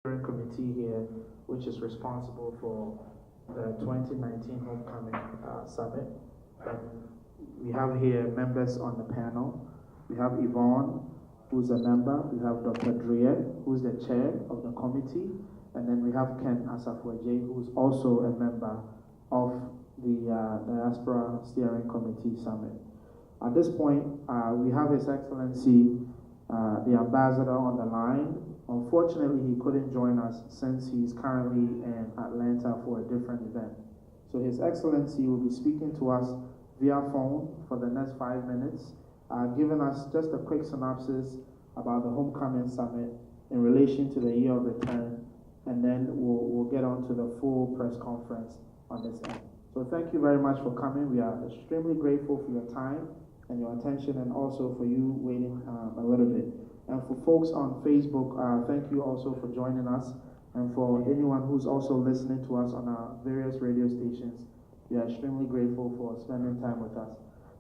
steering committee here, which is responsible for the 2019 Homecoming Summit. We have here members on the panel. We have Yvonne, who's a member. We have Dr. Drea, who's the chair of the committee. And then we have Ken Asafwaje, who's also a member of the Diaspora Steering Committee Summit. At this point, we have His Excellency, the Ambassador on the line. Unfortunately, he couldn't join us since he's currently in Atlanta for a different event. So His Excellency will be speaking to us via phone for the next 5 minutes, giving us just a quick synopsis about the Homecoming Summit in relation to the year of return, and then we'll get on to the full press conference on this end. So thank you very much for coming. We are extremely grateful for your time and your attention, and also for you waiting a little bit. And for folks on Facebook, thank you also for joining us. And for anyone who's also listening to us on our various radio stations, we are extremely grateful for spending time with us.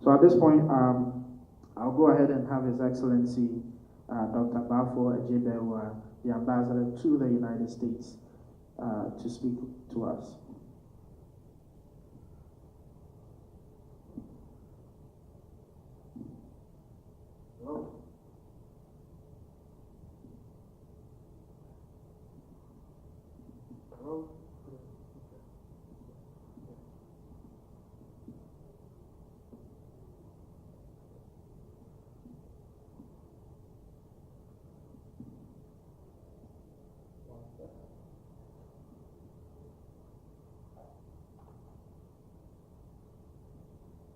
So at this point, I'll go ahead and have His Excellency Dr. Bafo Ajebewa, the Ambassador to the United States, to speak to us. Hello. Hello.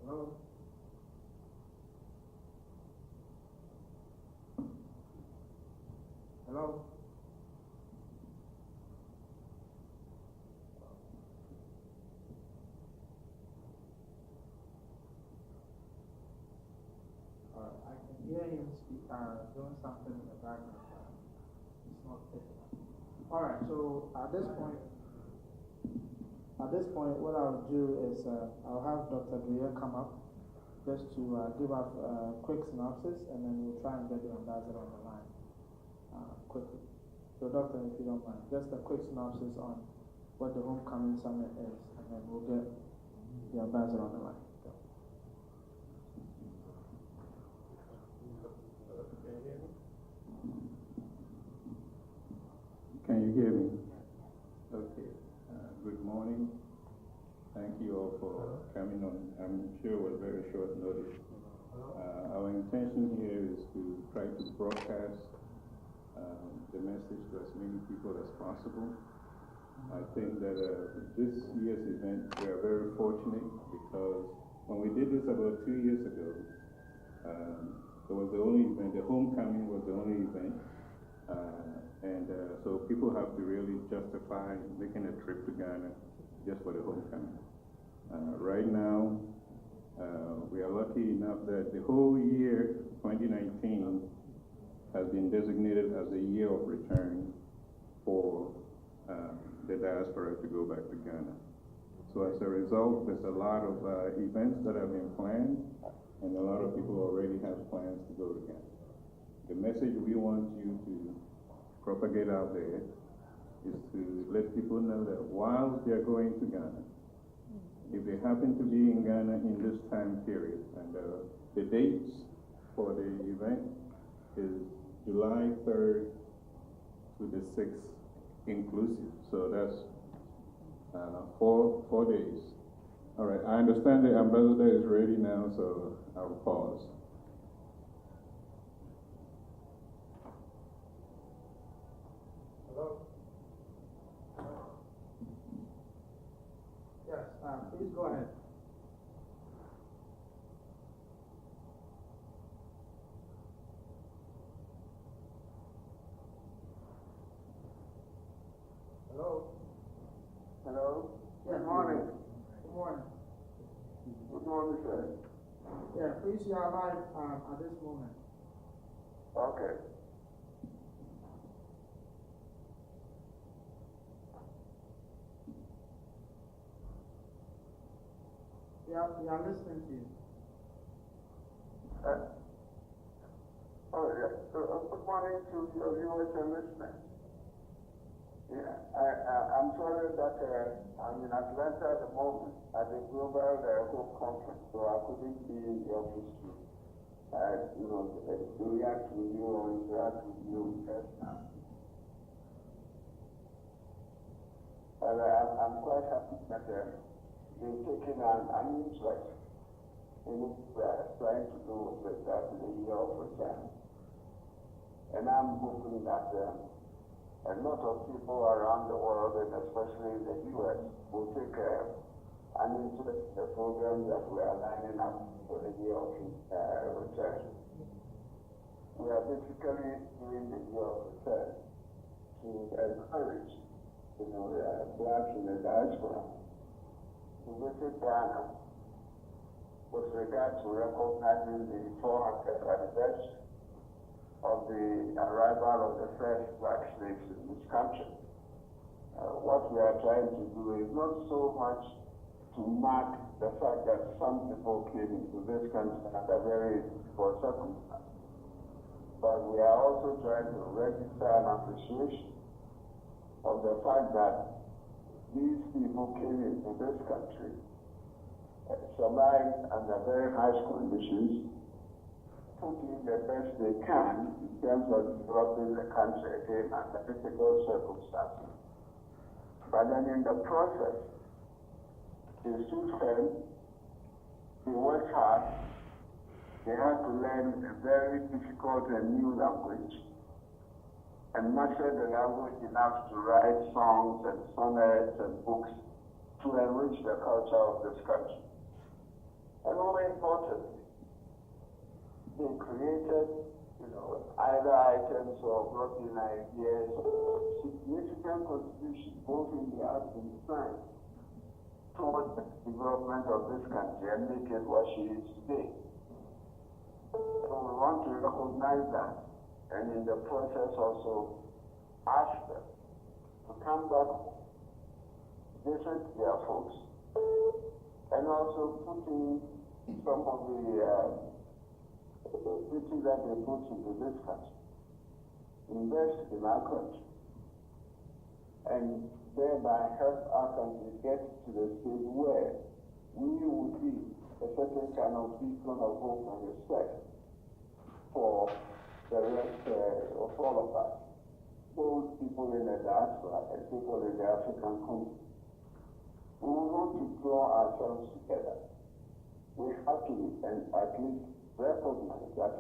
Hello. Hello. I can hear him speak, doing something in the background. It's not picking up. All right. So at this point, what I'll do is I'll have Dr. Drea come up just to give us a quick synopsis, and then we'll try and get the ambassador on the line quickly. So, Doctor, if you don't mind, just a quick synopsis on what the Homecoming Summit is, and then we'll get the ambassador on the line. Can you hear me? Okay. Good morning. Thank you all for coming on. I'm sure it was very short notice. Our intention here is to try to broadcast the message to as many people as possible. I think that this year's event, we are very fortunate because when we did this about 2 years ago, it was the only event, the Homecoming was the only event. So people have to really justify making a trip to Ghana just for the Homecoming. Right now, we are lucky enough that the whole year, 2019, has been designated as a year of return for the diaspora to go back to Ghana. So as a result, there's a lot of events that have been planned, and a lot of people already have plans to go to Ghana. The message we want you to propagate out there is to let people know that while they're going to Ghana, if they happen to be in Ghana in this time period, and the dates for the event is July 3rd to the 6th inclusive, so that's 4 days. All right, I understand the ambassador is ready now, so I'll pause. Hello? Yes, please go ahead. Hello? Hello? Yes, Good morning. Good morning. Good morning, sir. Yeah, please, you are live at this moment. Okay. We are listening to you. Good morning to your viewers and listeners. I'm sorry that I'm in Atlanta at the moment at the Global Hope Conference, so I couldn't be in the office to, to react with you or interact with you just now. But I'm quite happy that you've taken an interest in trying to do with that in the year of return. And I'm hoping that a lot of people around the world, and especially in the U.S., will take an interest in the program that we are lining up for the year of return. We are basically doing the year of return to encourage, blacks in the diaspora to visit Ghana with regard to recognizing the 400th anniversary of the arrival of the first black slaves in this country. What we are trying to do is not so much to mark the fact that some people came into this country under very difficult circumstances, but we are also trying to register an appreciation of the fact that these people came into this country, survived under very harsh conditions, putting the best they can in terms of developing the country again under difficult circumstances. But then in the process, they stood firm, they worked hard, they had to learn a very difficult and new language, and master the language enough to write songs and sonnets and books to enrich the culture of this country. And more importantly, they created, either items or brought in ideas, significant contribution both in the arts and science towards the development of this country and make it what she is today. So we want to recognize that, and in the process also ask them to come back, visit their folks, and also put in some of the duty that they put into this country, invest in our country, and thereby help our country get to the stage where we will be a certain kind of beacon of hope and respect for the rest of all of us, both people in the diaspora and people in the African continent. We want to draw ourselves together. We have to, and at least recognize that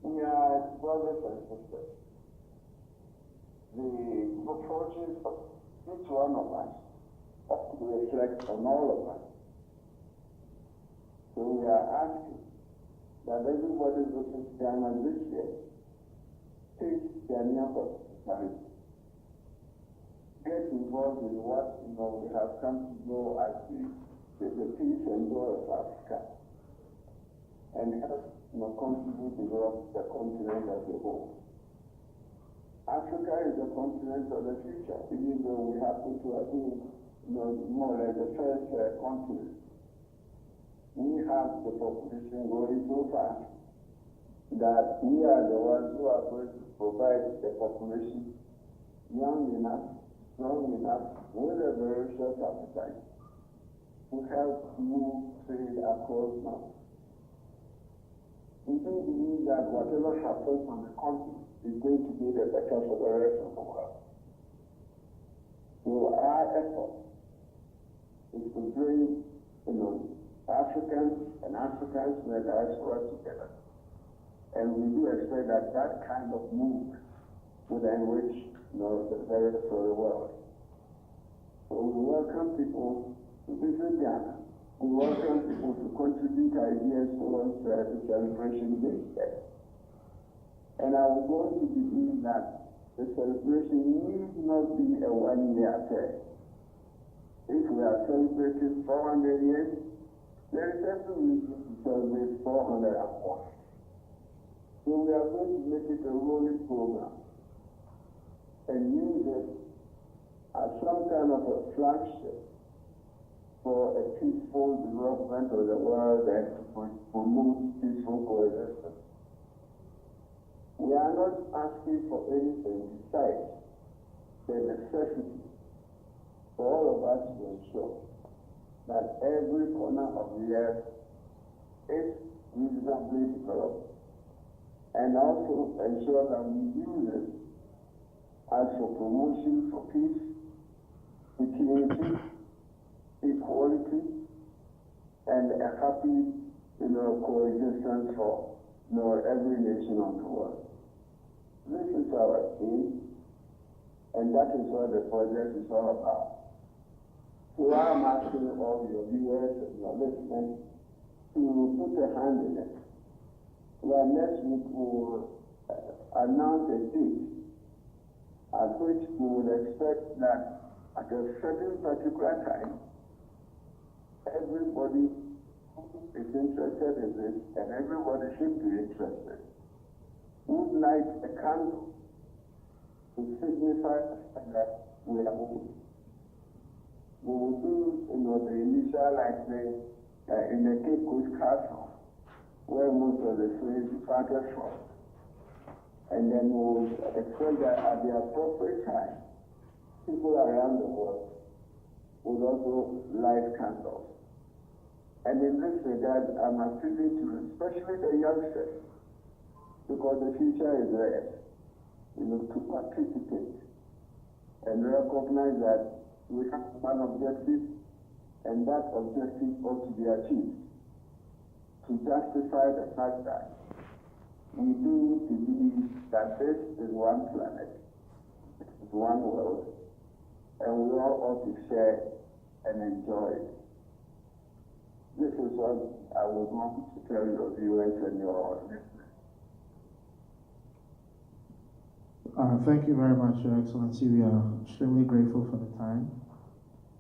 we are brothers and sisters. The fortunes of each one of us ought to reflect on all of us. So we are asking that everybody visits Ghana this year take Ghanaian hospitality, get involved in what we have come to know as the peace and joy of Africa, and help contribute to develop the continent as a whole. Africa is the continent of the future, even though we happen to have been more like the first continent. We have the population growing so fast that we are the ones who are going to provide the population young enough, strong enough, with a very short appetite to help move trade across mountains. We do believe that whatever happens on the continent is going to be the better for the rest of the world. So our effort is to bring, Africans and Africans in the diaspora together. And we do expect that that kind of move would enrich, the rest of the world. So we welcome people to visit Ghana. We welcome people to contribute ideas towards the celebration day. And I would want to believe that the celebration need not be a one-year affair. If we are celebrating 400 years, there is every reason to celebrate 401. So we are going to make it a rolling program and use it as some kind of a flagship for a peaceful development of the world and to promote peaceful coexistence. We are not asking for anything besides the necessity for all of us to ensure that every corner of the earth is reasonably developed, and also ensure that we use it as for promotion for peace, security, equality, and a happy, coexistence for, every nation of the world. This is our aim, and that is what the project is all about. So I'm asking all your viewers and your listeners to put a hand in it. Well, next week we will announce a date at which we would expect that at a certain particular time, everybody is interested in this, and everybody should be interested, would light a candle to signify that we are moving. We will do, the initial lightning in the Cape Coast Castle, where most of the slaves departed from. And then we will expect that at the appropriate time, people around the world will also light candles. And in this regard, I'm appealing to especially the youngsters, because the future is theirs, to participate and recognize that we have one objective, and that objective ought to be achieved to justify the fact that we do believe that this is one planet, is one world, and we all ought to share and enjoy it. This is what I would want to tell your viewers and your listeners. Thank you very much, Your Excellency. We are extremely grateful for the time.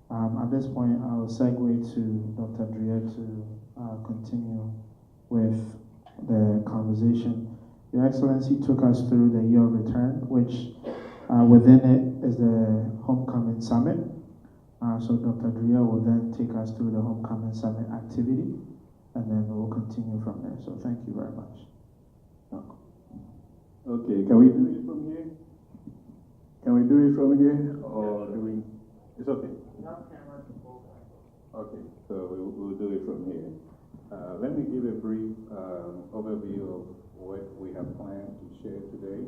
At this point, I'll segue to Dr. Drea to continue with the conversation. Your Excellency took us through the year of return, which within it is the Homecoming Summit. So Dr. Drea will then take us through the Homecoming Summit activity, and then we'll continue from there. So thank you very much. Okay, can we do it from here? Can we do it from here, or do we? It's okay. Okay, so we'll do it from here. Let me give a brief overview of what we have planned to share today.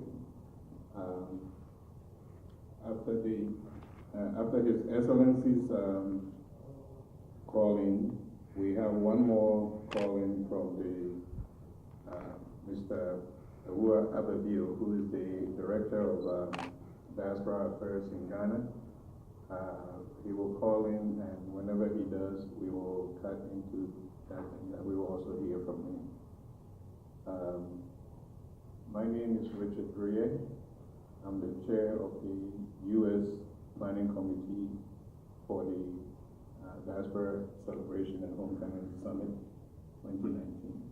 After His Excellency's calling, we have one more calling from the Mr. Awuah Ababio, who is the Director of Diaspora Affairs in Ghana. He will call in, and whenever he does, we will cut into that, and we will also hear from him. My name is Richard Drea. I'm the chair of the U.S. Planning Committee for the Diaspora Celebration and Homecoming Summit 2019.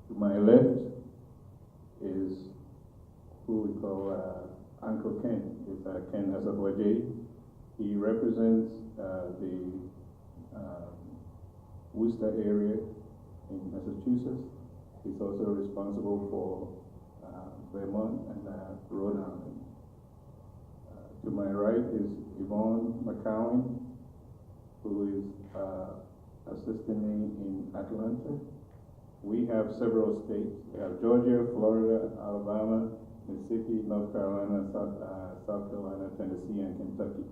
To my left is who we call Uncle Ken. It's Ken Asafwaje. He represents the Worcester area in Massachusetts. He's also responsible for Vermont and Rhode Island. To my right is Yvonne McCowan, who is assisting me in Atlanta. We have several states. We have Georgia, Florida, Alabama, Mississippi, North Carolina, South Carolina, Tennessee, and Kentucky.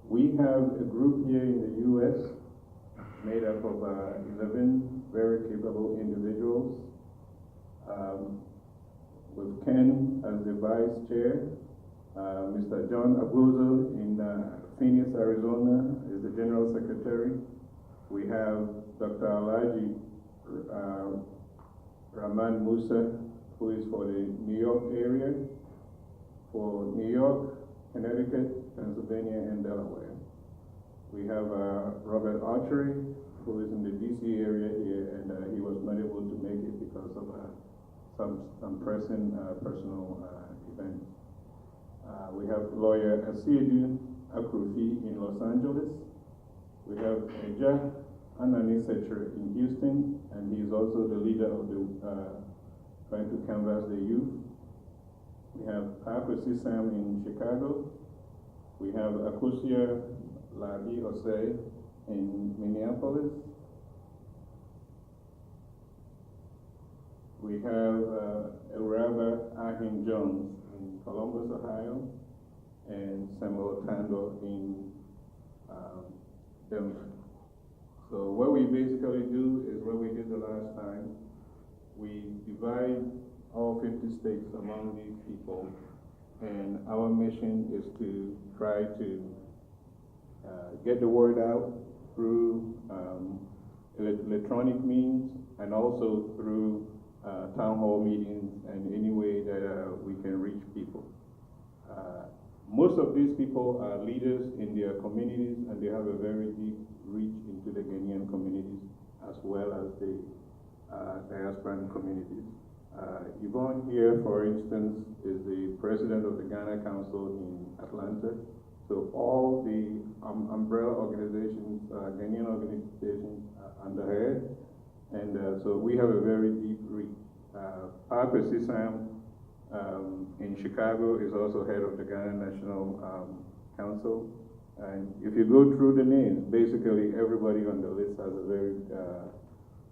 We have a group here in the U.S. made up of 11 very capable individuals, with Ken as the vice chair. Mr. John Abuzo in Phoenix, Arizona is the general secretary. We have Dr. Alhaji Rahman Musa, who is for the New York area, for New York, Connecticut, Pennsylvania, and Delaware. We have Robert Archery, who is in the DC area here, and he was not able to make it because of some pressing personal events. We have lawyer Asiedu Akrufi in Los Angeles. We have Eja Anani Secher in Houston, and he is also the leader of the trying to canvass the youth. We have Parkwesi Sam in Chicago. We have Akusia Labi Jose in Minneapolis. We have Uraba Ahin Jones in Columbus, Ohio, and Samuel Tando in Denver. So what we basically do is what we did the last time. We divide all 50 states among these people, and our mission is to try to get the word out through electronic means and also through town hall meetings and any way that we can reach people. Most of these people are leaders in their communities, and they have a very deep reach into the Ghanaian communities as well as the diasporan communities. Yvonne here, for instance, is the president of the Ghana Council in Atlanta. So all the umbrella organizations, Ghanaian organizations under her, and so we have a very deep reach. Parkwesi Sam in Chicago is also head of the Ghana National Council. And if you go through the names, basically everybody on the list has a very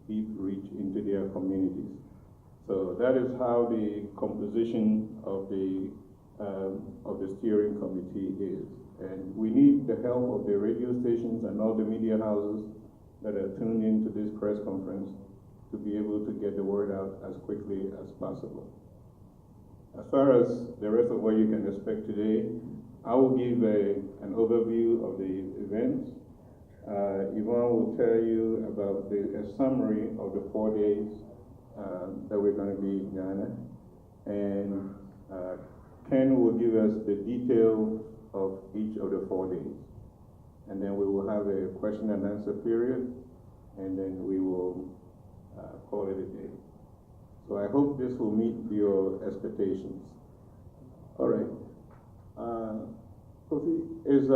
deep reach into their communities. So that is how the composition of the steering committee is. And we need the help of the radio stations and all the media houses that are tuned into this press conference to be able to get the word out as quickly as possible. As far as the rest of what you can expect today, I will give an overview of the events. Yvonne will tell you about a summary of the 4 days that we're going to be in Ghana. And Ken will give us the details of each of the 4 days. And then we will have a question and answer period, and then we will call it a day. So I hope this will meet your expectations. All right. Kofi, is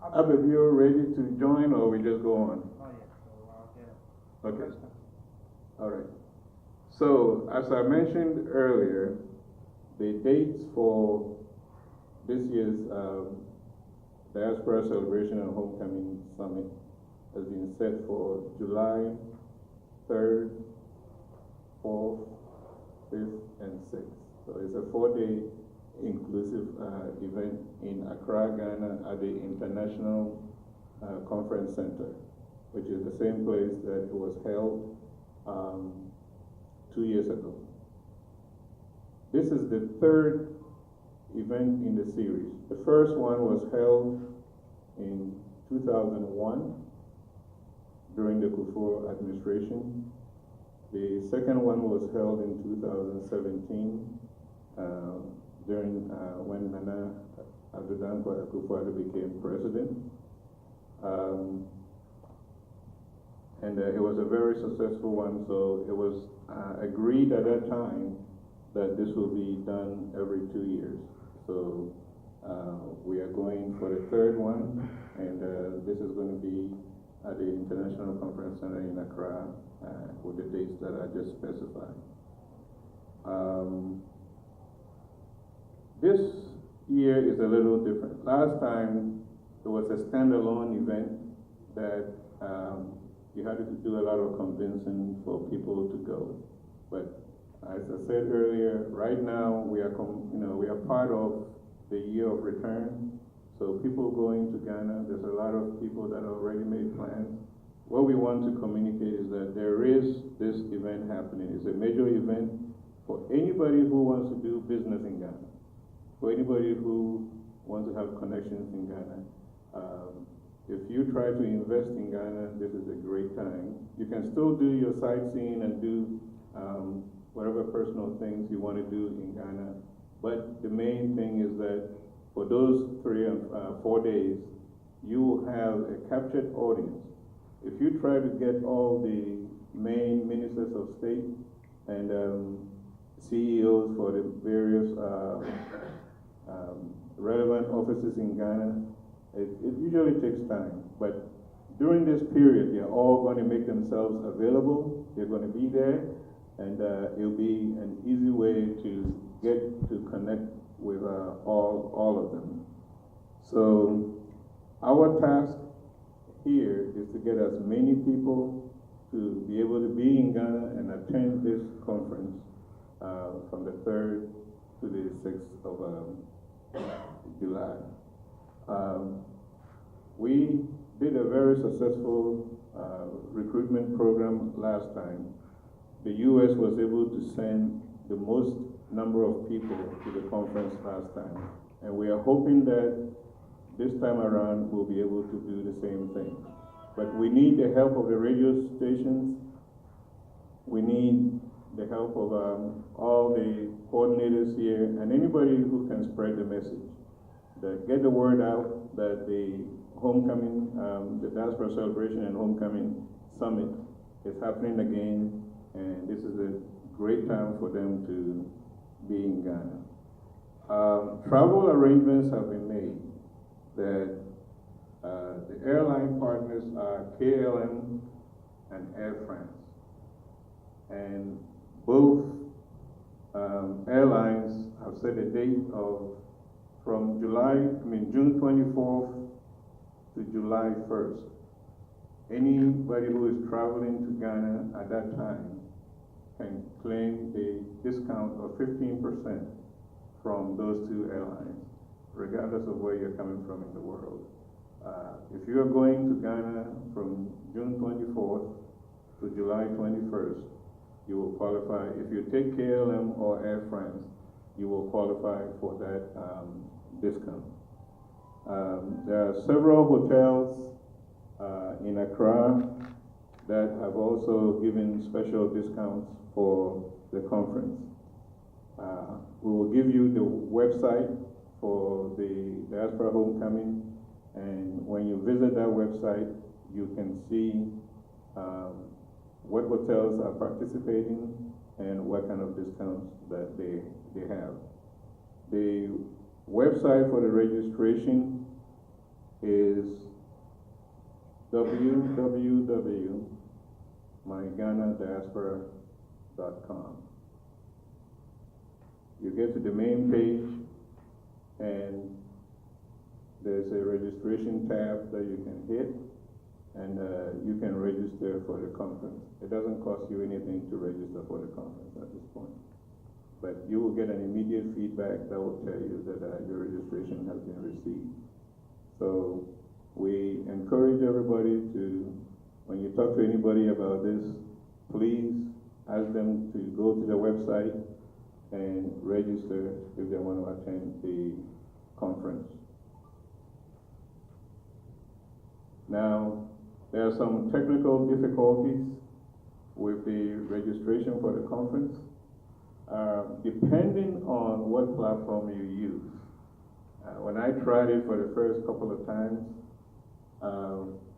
Abebio ready to join, or we just go on? Not yet, so I'll get it. Okay. All right. So, as I mentioned earlier, the dates for this year's Diaspora Celebration and Homecoming Summit has been set for July 3rd, 4th, 5th, and 6th. So it's a 4-day inclusive event in Accra, Ghana at the International Conference Center, which is the same place that it was held 2 years ago. This is the third event in the series. The first one was held in 2001 during the Kufuor administration. The second one was held in 2017 during when Nana Addo Akufo-Addo became president. And it was a very successful one, so it was agreed at that time that this will be done every 2 years. So we are going for the third one, and this is going to be at the International Conference Center in Accra with the dates that I just specified. This year is a little different. Last time it was a standalone event that you had to do a lot of convincing for people to go. But as I said earlier, right now we are part of the year of return. So people going to Ghana, there's a lot of people that already made plans. What we want to communicate is that there is this event happening. It's a major event for anybody who wants to do business in Ghana, for anybody who wants to have connections in Ghana. If you try to invest in Ghana, this is a great time. You can still do your sightseeing and do whatever personal things you want to do in Ghana. But the main thing is that for those 3 and 4 days, you will have a captured audience. If you try to get all the main ministers of state and CEOs for the various relevant offices in Ghana, it usually takes time. But during this period, they're all going to make themselves available. They're going to be there. and it'll be an easy way to get to connect with all of them. So our task here is to get as many people to be able to be in Ghana and attend this conference from the 3rd to the 6th of July. We did a very successful recruitment program last time. The U.S. was able to send the most number of people to the conference last time. And we are hoping that this time around we'll be able to do the same thing. But we need the help of the radio stations. We need the help of all the coordinators here and anybody who can spread the message. Get the word out that the homecoming, the Diaspora Celebration and Homecoming Summit is happening again, and this is a great time for them to be in Ghana. Travel arrangements have been made that the airline partners are KLM and Air France. And both airlines have set a date of from June 24th to July 1st. Anybody who is traveling to Ghana at that time can claim a discount of 15% from those two airlines, regardless of where you're coming from in the world. If you are going to Ghana from June 24th to July 21st, you will qualify. If you take KLM or Air France, you will qualify for that discount. There are several hotels in Accra that have also given special discounts for the conference. We will give you the website for the Diaspora Homecoming, and when you visit that website, you can see what hotels are participating and what kind of discounts that they have. The website for the registration is www.myghanadiaspora.com. You get to the main page, and there's a registration tab that you can hit, and you can register for the conference. It doesn't cost you anything to register for the conference at this point. But you will get an immediate feedback that will tell you that your registration has been received. So we encourage everybody to, when you talk to anybody about this, please ask them to go to the website and register if they want to attend the conference. Now, there are some technical difficulties with the registration for the conference. Depending on what platform you use. When I tried it for the first couple of times,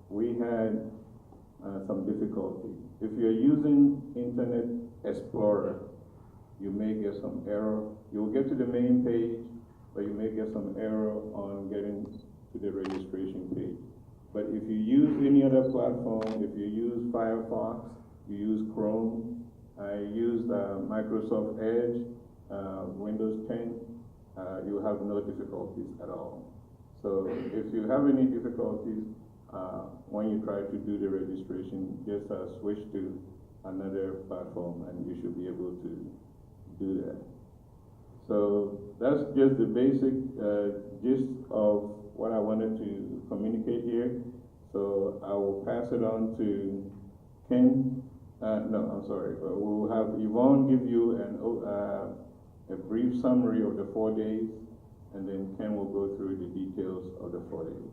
we had some difficulty. If you're using Internet Explorer, you may get some error. You'll get to the main page, but you may get some error on getting to the registration page. But if you use any other platform, if you use Firefox, you use Chrome, I used Microsoft Edge, Windows 10, you have no difficulties at all. So if you have any difficulties when you try to do the registration, just switch to another platform and you should be able to do that. So that's just the basic gist of what I wanted to communicate here. So I will pass it on to Ken. No, I'm sorry. We'll have Yvonne give you a brief summary of the 4 days, and then Ken will go through the details of the 4 days.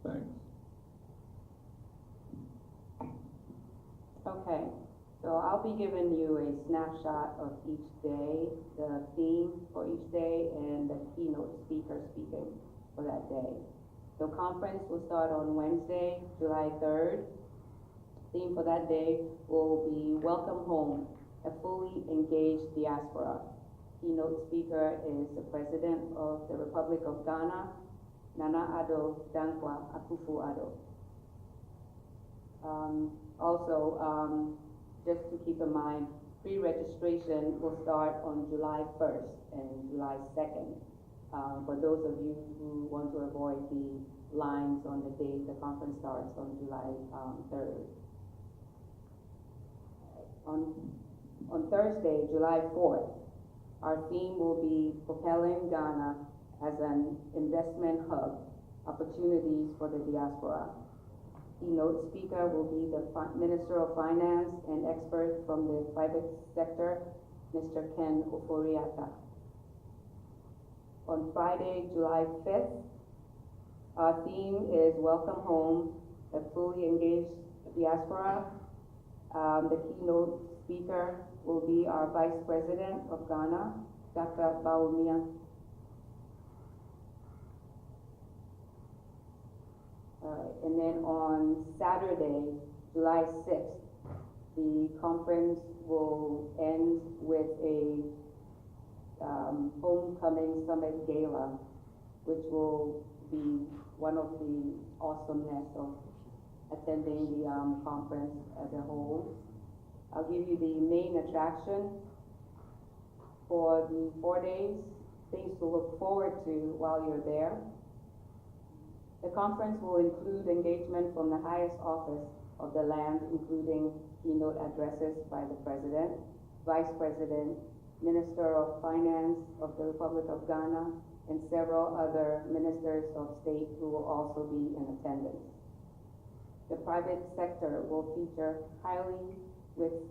Thanks. Okay, so I'll be giving you a snapshot of each day, the theme for each day, and the keynote speaker speaking for that day. The conference will start on Wednesday, July 3rd. Theme for that day will be Welcome Home, a fully engaged diaspora. Keynote speaker is the President of the Republic of Ghana, Nana Addo Dankwa Akufo-Addo. just to keep in mind, pre-registration will start on July 1st and July 2nd. For those of you who want to avoid the lines on the date the conference starts on July 3rd. On Thursday, July 4th, our theme will be Propelling Ghana as an Investment Hub, Opportunities for the Diaspora. Keynote speaker will be the Minister of Finance and expert from the private sector, Mr. Ken Ofori-Atta. On Friday, July 5th, our theme is Welcome Home, a fully engaged diaspora. The keynote speaker will be our Vice President of Ghana, Dr. Bawumia. And then on Saturday, July 6th, the conference will end with a homecoming summit gala, which will be one of the awesomeness of attending the conference as a whole. I'll give you the main attraction for the 4 days, things to look forward to while you're there. The conference will include engagement from the highest office of the land, including keynote addresses by the President, Vice President, Minister of Finance of the Republic of Ghana, and several other ministers of state who will also be in attendance. The private sector will feature highly with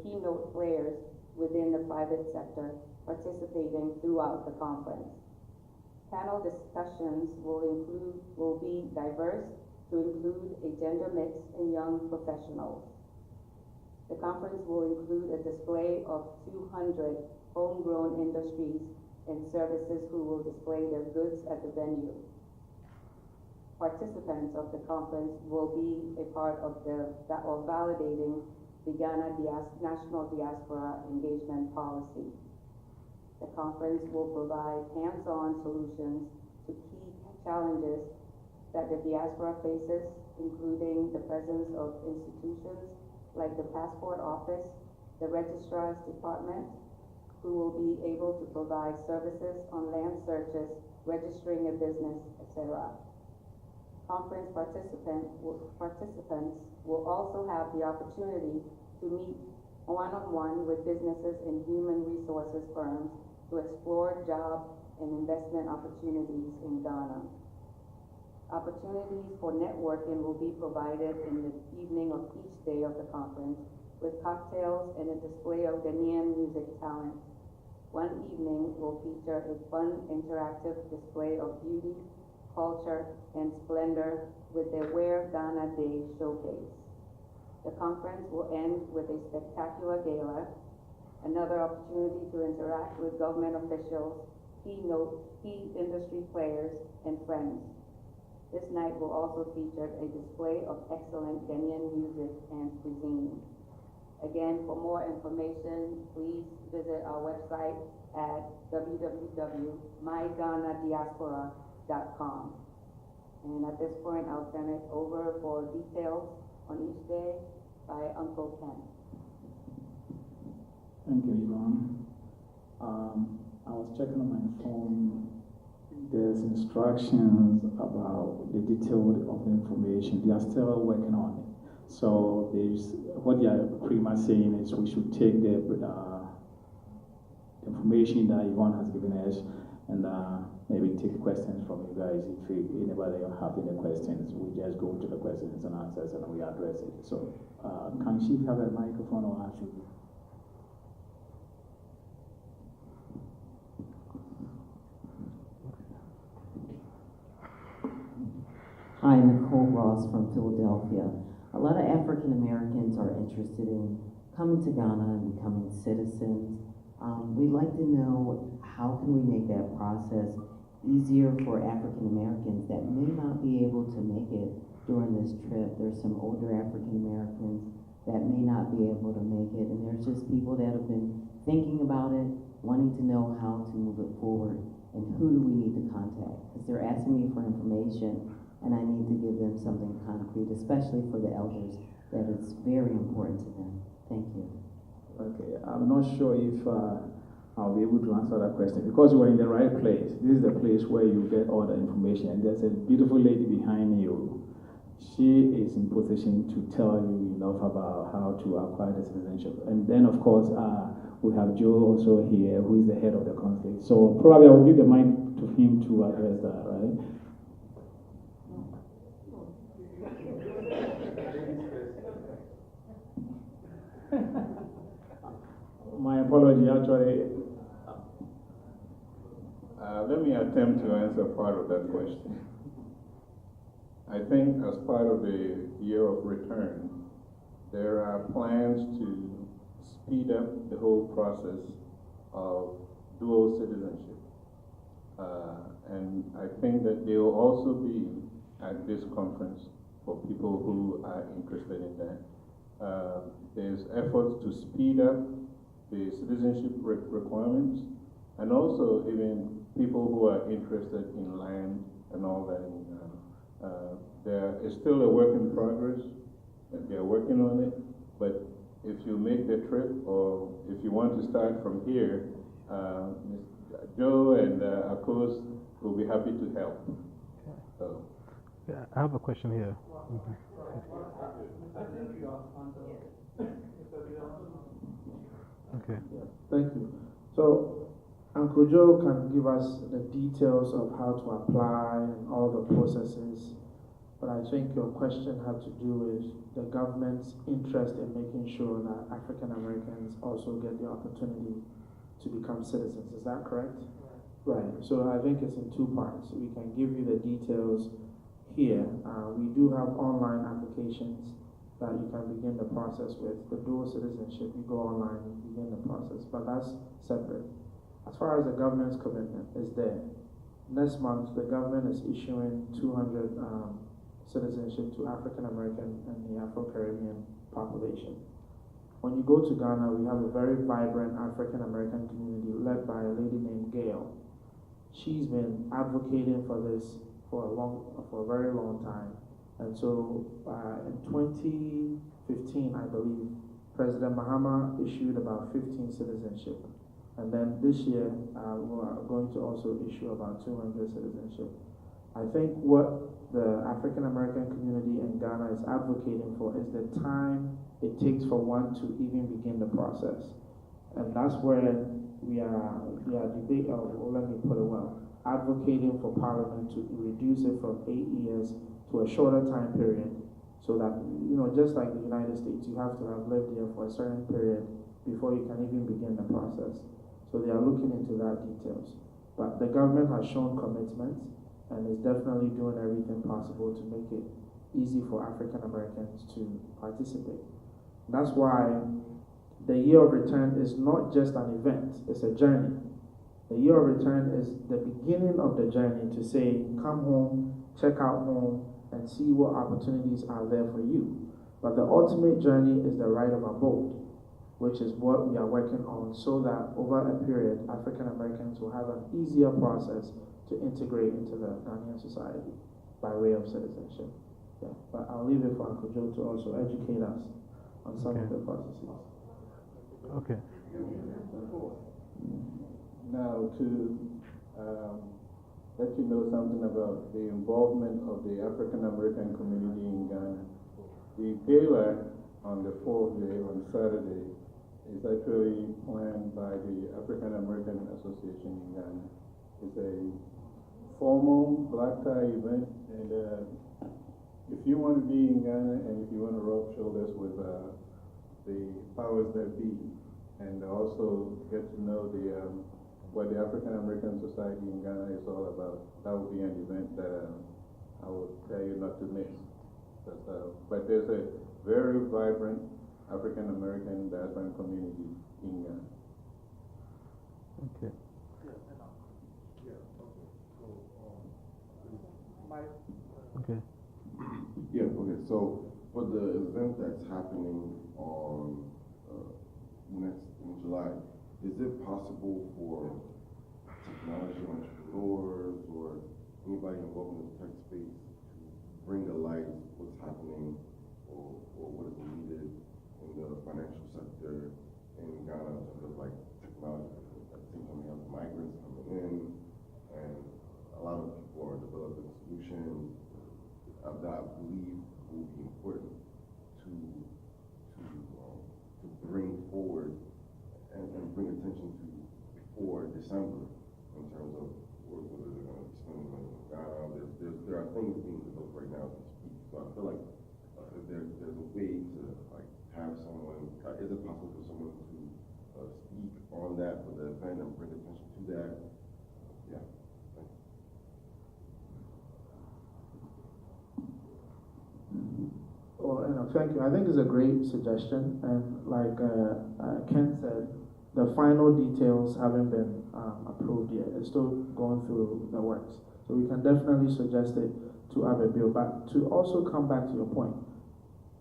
keynote players within the private sector participating throughout the conference. Panel discussions will be diverse to include a gender mix and young professionals. The conference will include a display of 200 homegrown industries and services who will display their goods at the venue. Participants of the conference will be a part of validating the Ghana National Diaspora Engagement Policy. The conference will provide hands-on solutions to key challenges that the diaspora faces, including the presence of institutions like the Passport Office, the Registrar's Department, who will be able to provide services on land searches, registering a business, etc. Conference participants will also have the opportunity to meet one-on-one with businesses and human resources firms to explore job and investment opportunities in Ghana. Opportunities for networking will be provided in the evening of each day of the conference with cocktails and a display of Ghanaian music talent. One evening will feature a fun interactive display of beauty, culture, and splendor with the Wear Ghana Day showcase. The conference will end with a spectacular gala, another opportunity to interact with government officials, key industry players, and friends. This night will also feature a display of excellent Ghanaian music and cuisine. Again, for more information, please visit our website at www.myghanadiaspora.com. And at this point, I'll turn it over for details on each day by Uncle Ken. Thank you, Yvonne. I was checking on my phone. There's instructions about the detail of the information. They are still working on it. So what they are pretty much saying is we should take the information that Yvonne has given us and maybe take questions from you guys. If anybody have any questions, we just go to the questions and answers and we address it. So can she have a microphone or should we? Hi, Nicole Ross from Philadelphia. A lot of African Americans are interested in coming to Ghana and becoming citizens. We'd like to know how can we make that process easier for African Americans that may not be able to make it during this trip. There's some older African Americans that may not be able to make it, and there's just people that have been thinking about it, wanting to know how to move it forward, and who do we need to contact? Because they're asking me for information, and I need to give them something concrete, especially for the elders that is very important to them. Thank you. Okay, I'm not sure if I'll be able to answer that question because you are in the right place. This is the place where you get all the information. And there's a beautiful lady behind you. She is in position to tell you enough about how to acquire the citizenship. And then, of course, we have Joe also here, who is the head of the consulate. So probably I will give the mic to him to address that, right? My apology, actually. Let me attempt to answer part of that question. I think as part of the year of return, there are plans to speed up the whole process of dual citizenship. And I think that they will also be at this conference for people who are interested in that. There's efforts to speed up the citizenship requirements, and also even people who are interested in land and all that. There is still a work in progress, and they're working on it, but if you make the trip, or if you want to start from here, Joe and Akos will be happy to help. So. Yeah, I have a question here. Okay. Thank you. So, Uncle Joe can give us the details of how to apply and all the processes, but I think your question had to do with the government's interest in making sure that African Americans also get the opportunity to become citizens. Is that correct? Right. So I think it's in two parts. We can give you the details here. We do have online applications that you can begin the process with. The dual citizenship, you go online and begin the process, but that's separate. As far as the government's commitment is there. Next month, the government is issuing 200 citizenship to African American and the Afro-Caribbean population. When you go to Ghana, we have a very vibrant African American community led by a lady named Gail. She's been advocating for this for a very long time. And so in 2015, I believe, President Mahama issued about 15 citizenship. And then this year, we're going to also issue about 200 citizenship. I think what the African American community in Ghana is advocating for is the time it takes for one to even begin the process. And that's where we are debating, let me put it well, advocating for Parliament to reduce it from 8 years to a shorter time period, so that, just like the United States, you have to have lived here for a certain period before you can even begin the process. So they are looking into that details. But the government has shown commitment and is definitely doing everything possible to make it easy for African Americans to participate. That's why the year of return is not just an event, it's a journey. The year of return is the beginning of the journey to say, come home, check out home, and see what opportunities are there for you. But the ultimate journey is the right of abode, which is what we are working on, so that over a period, African Americans will have an easier process to integrate into the Ghanaian society by way of citizenship. Yeah. But I'll leave it for Uncle Joe to also educate us on some of the processes. Okay. Now, to let you know something about the involvement of the African American community in Ghana. The gala on the 4th day, on Saturday, is actually planned by the African American Association in Ghana. It's a formal black tie event, and if you want to be in Ghana and if you want to rub shoulders with the powers that be, and also get to know what the African American Society in Ghana is all about, that will be an event that I will tell you not to miss. But there's a very vibrant African American diaspora community in Ghana. Okay. Okay. Yeah, okay. So for the event that's happening on in July, is it possible for technology entrepreneurs or anybody involved in the tech space to bring to light what's happening or what is needed in the financial sector in Ghana in terms of like technology. At the same time, we have migrants coming in, and a lot of people are developing solutions that I believe will be important to bring forward and bring attention to before December in terms of whether they're going to be spending money in Ghana. There are things being developed right now as we speak. So I feel like there's a way to like have someone. Is it possible for someone to speak on that for the event and bring attention to that? Yeah. Well, thank you. I think it's a great suggestion, and like Ken said, the final details haven't been approved yet. It's still going through the works. So we can definitely suggest it to have a bill. But to also come back to your point,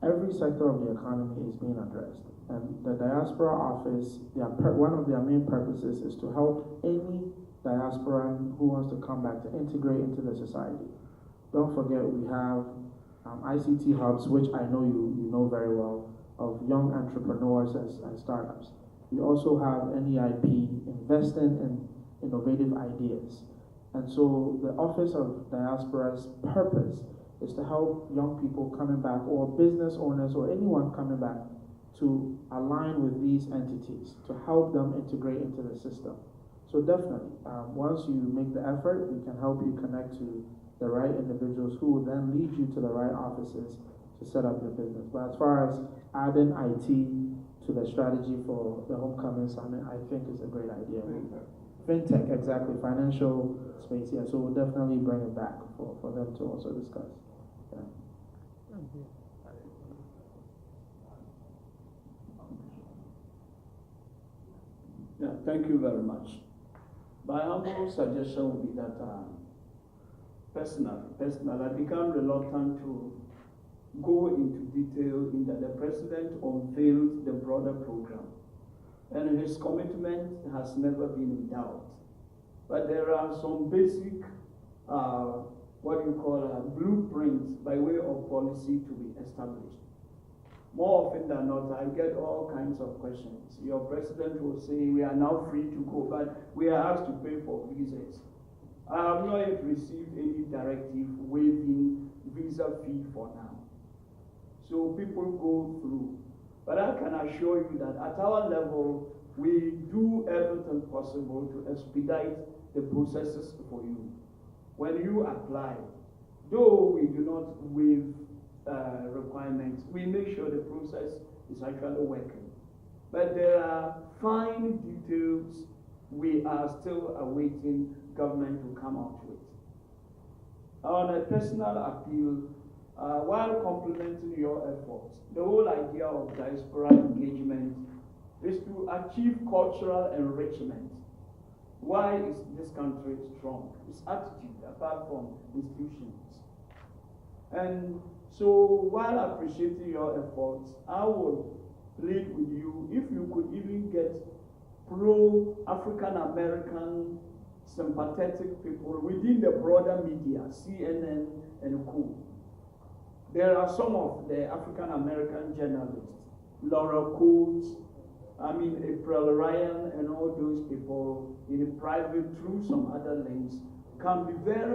every sector of the economy is being addressed. And the diaspora office, one of their main purposes is to help any diasporan who wants to come back to integrate into the society. Don't forget, we have ICT hubs, which I know you know very well, of young entrepreneurs and startups. We also have NEIP investing in innovative ideas. And so the Office of Diaspora's purpose is to help young people coming back, or business owners, or anyone coming back, to align with these entities, to help them integrate into the system. So definitely, once you make the effort, we can help you connect to the right individuals who will then lead you to the right offices to set up your business. But as far as adding IT to the strategy for the Homecoming Summit, I think is a great idea. Fintech, exactly, financial space, yeah, so we'll definitely bring it back for them to also discuss. Yeah. Yeah, thank you very much. My humble suggestion would be that personally, I become reluctant to go into detail in that the president unveiled the broader program, and his commitment has never been in doubt. But there are some basic, blueprints by way of policy to be established. More often than not, I get all kinds of questions. Your president will say, we are now free to go, but we are asked to pay for visas. I have not yet received any directive waiving visa fee for now. So people go through. But I can assure you that at our level, we do everything possible to expedite the processes for you. When you apply, though we do not waive requirements, we make sure the process is actually working. But there are fine details we are still awaiting government to come out with. On a personal appeal, while complimenting your efforts, the whole idea of diaspora engagement is to achieve cultural enrichment. Why is this country strong? It's attitude, apart from institutions. And so while appreciating your efforts, I would plead with you, if you could even get pro-African American sympathetic people within the broader media, CNN and co. There are some of the African American journalists, Laura Coates, April Ryan, and all those people in private through some other links can be very